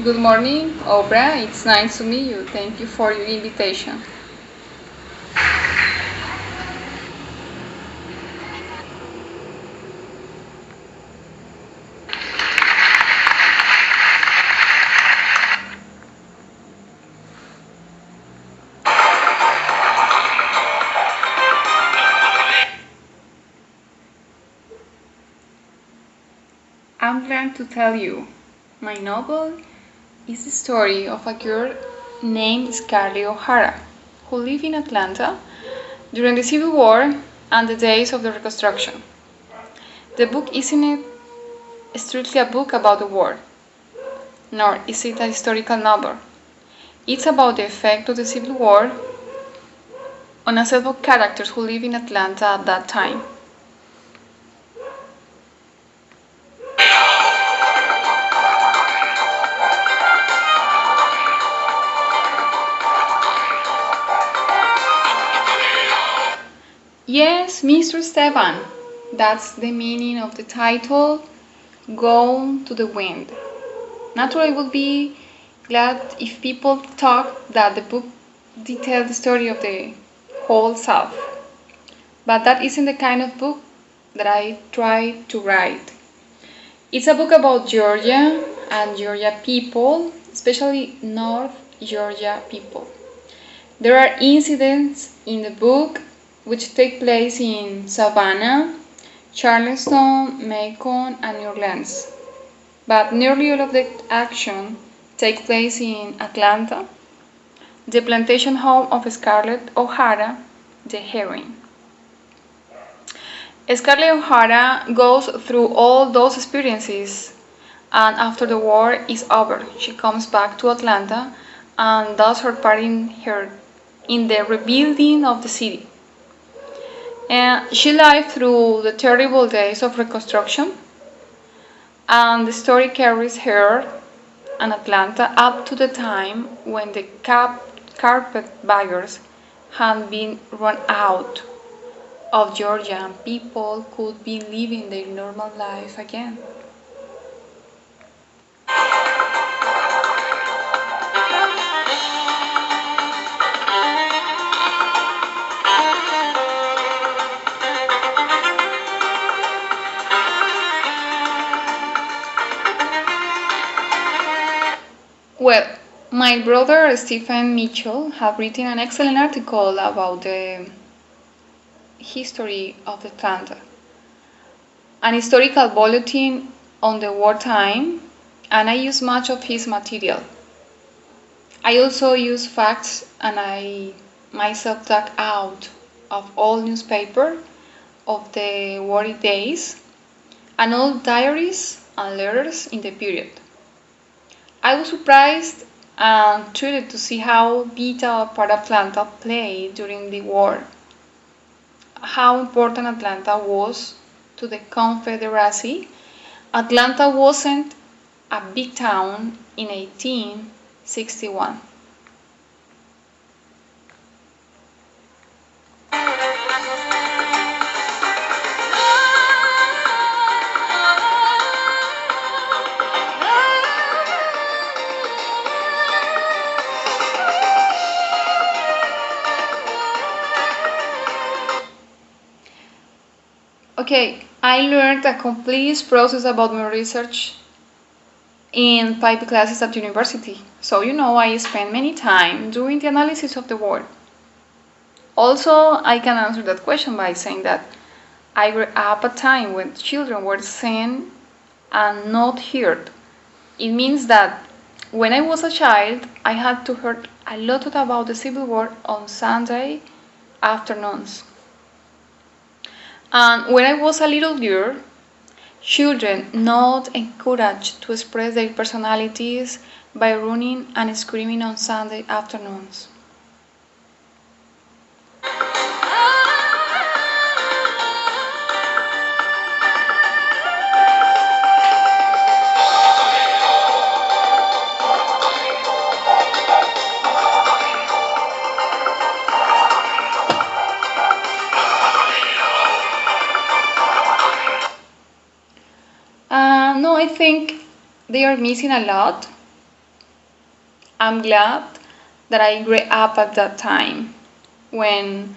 Good morning, Oprah. It's nice to meet you. Thank you for your invitation. I'm glad to tell you. My novel is the story of a girl named Scarlett O'Hara who lived in Atlanta during the Civil War and the days of the Reconstruction. The book isn't strictly a book about the war, nor is it a historical novel. It's about the effect of the Civil War on a set of characters who live in Atlanta at that time. Yes, Mr. Stefan. That's the meaning of the title, Gone to the Wind. Naturally, I would be glad if people talk that the book details the story of the whole South. But that isn't the kind of book that I try to write. It's a book about Georgia and Georgia people, especially North Georgia people. There are incidents in the book which take place in Savannah, Charleston, Macon, and New Orleans. But nearly all of the action takes place in Atlanta, the plantation home of Scarlett O'Hara, the heroine. Scarlett O'Hara goes through all those experiences, and after the war is over, she comes back to Atlanta and does her part in the rebuilding of the city. And she lived through the terrible days of Reconstruction, and the story carries her and Atlanta up to the time when the carpetbaggers had been run out of Georgia and people could be living their normal life again. Well, my brother Stephen Mitchell have written an excellent article about the history of Atlanta, an historical bulletin on the wartime, and I use much of his material. I also use facts and I myself dug out of all newspaper of the war days and all diaries and letters in the period. I was surprised and thrilled to see how vital a part Atlanta played during the war, how important Atlanta was to the Confederacy. Atlanta wasn't a big town in 1861. Okay, I learned a complete process about my research in private classes at university. So I spent many time doing the analysis of the war. Also, I can answer that question by saying that I grew up at a time when children were seen and not heard. It means that when I was a child, I had to hear a lot about the Civil War on Sunday afternoons. And when I was a little girl, children not encouraged to express their personalities by running and screaming on Sunday afternoons. No, I think they are missing a lot. I'm glad that I grew up at that time when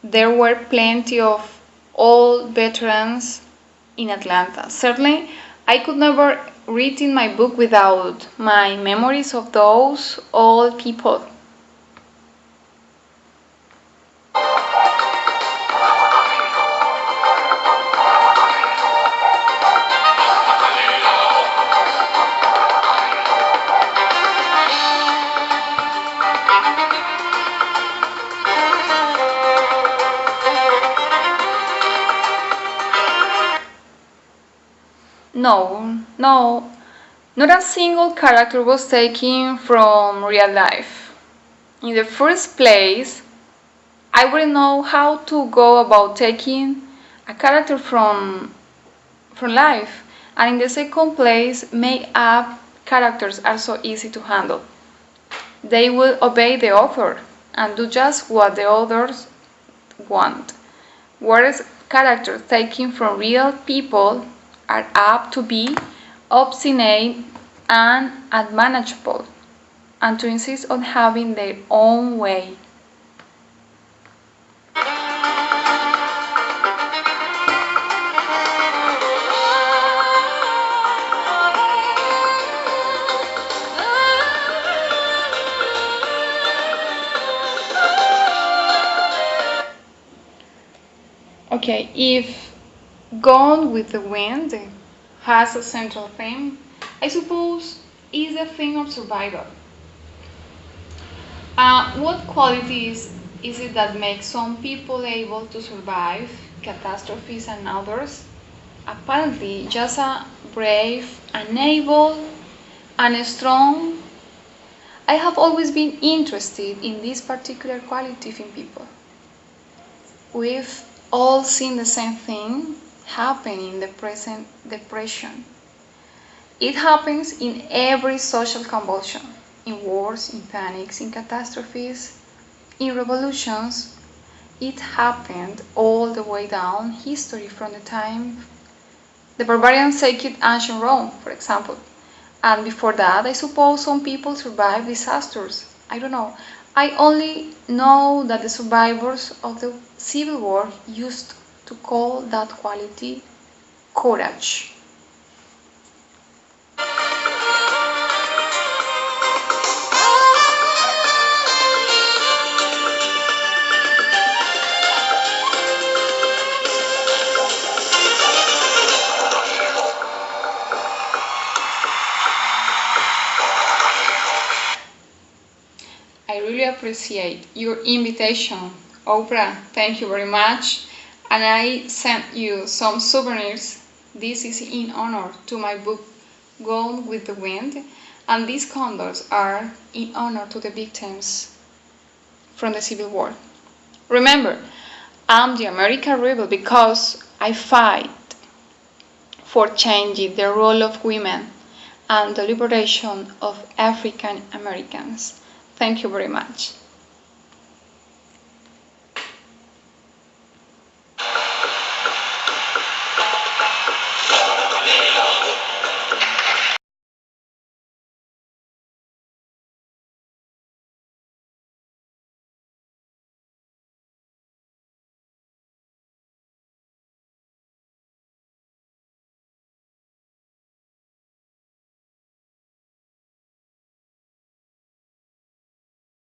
there were plenty of old veterans in Atlanta. Certainly, I could never read in my book without my memories of those old people. No, not a single character was taken from real life. In the first place, I wouldn't know how to go about taking a character from life, and in the second place, made up characters are so easy to handle. They will obey the author and do just what the authors want, whereas characters taken from real people are apt to be obstinate and unmanageable, and to insist on having their own way. Okay, if Gone with the Wind has a central theme, I suppose is the theme of survival. What qualities is it that makes some people able to survive catastrophes and others? Apparently, just a brave and able and strong. I have always been interested in this particular quality in people. We've all seen the same thing happen in the present depression. It happens in every social convulsion, in wars, in panics, in catastrophes, in revolutions. It happened all the way down history from the time the barbarians sacked ancient Rome, for example. And before that, I suppose some people survived disasters. I don't know. I only know that the survivors of the Civil War used to call that quality courage. I really appreciate your invitation, Oprah. Thank you very much. And I sent you some souvenirs. This is in honor to my book, Gone with the Wind. And these condors are in honor to the victims from the Civil War. Remember, I'm the American rebel because I fight for changing the role of women and the liberation of African Americans. Thank you very much.